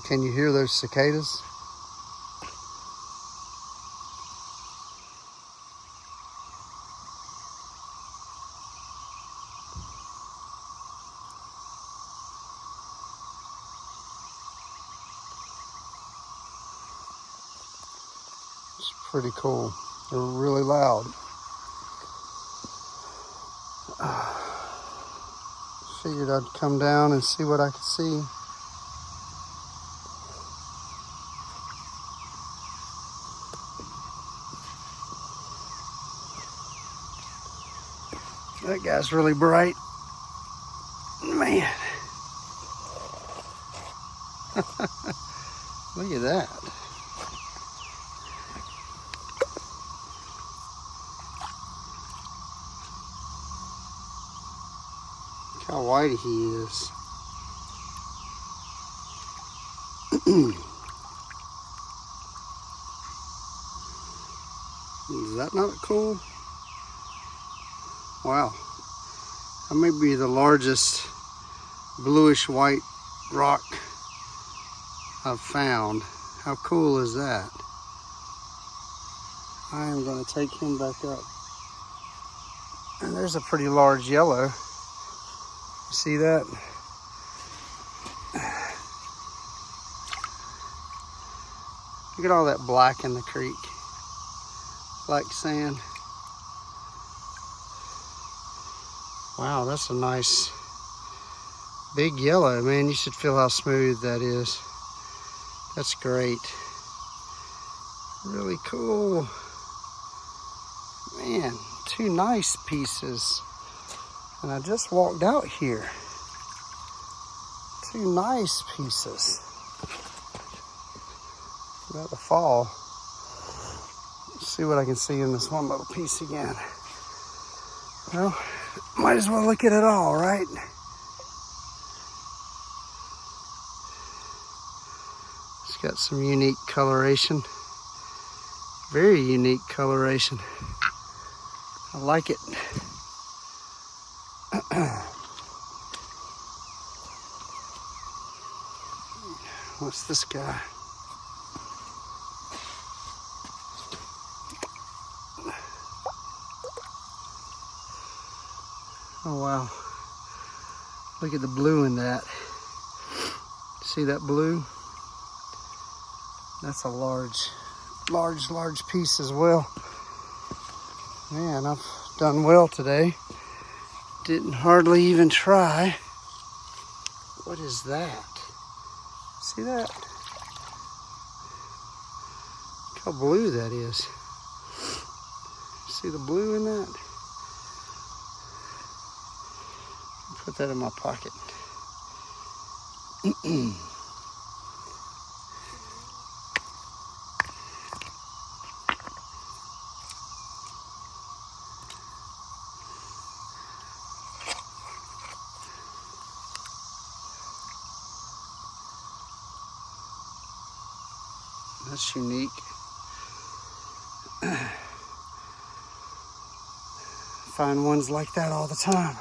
Can you hear those cicadas? It's pretty cool. They're really loud. Figured I'd come down and see what I could see. That guy's really bright. Man. Look at that. Look how white he is. Is that not cool? Wow. That may be the largest bluish white rock I've found. How cool is that? I am going to take him back up. And there's a pretty large yellow. You see that? Look at all that black in the creek. Black sand. Wow, that's a nice big yellow, man. You should feel how smooth that is. That's great. Really cool. Man, two nice pieces. And I just walked out here. Two nice pieces. About to fall. Let's see what I can see in this one little piece again. Well, might as well look at it all, right? It's got some unique coloration. Very unique coloration. I like it. What's this guy? Oh wow, look at the blue in that. See that blue? That's a large piece as well. Man, I've done well today. Didn't hardly even try. What is that? See that? Look how blue that is. See the blue in that? Put that in my pocket. That's unique. Find ones like that all the time.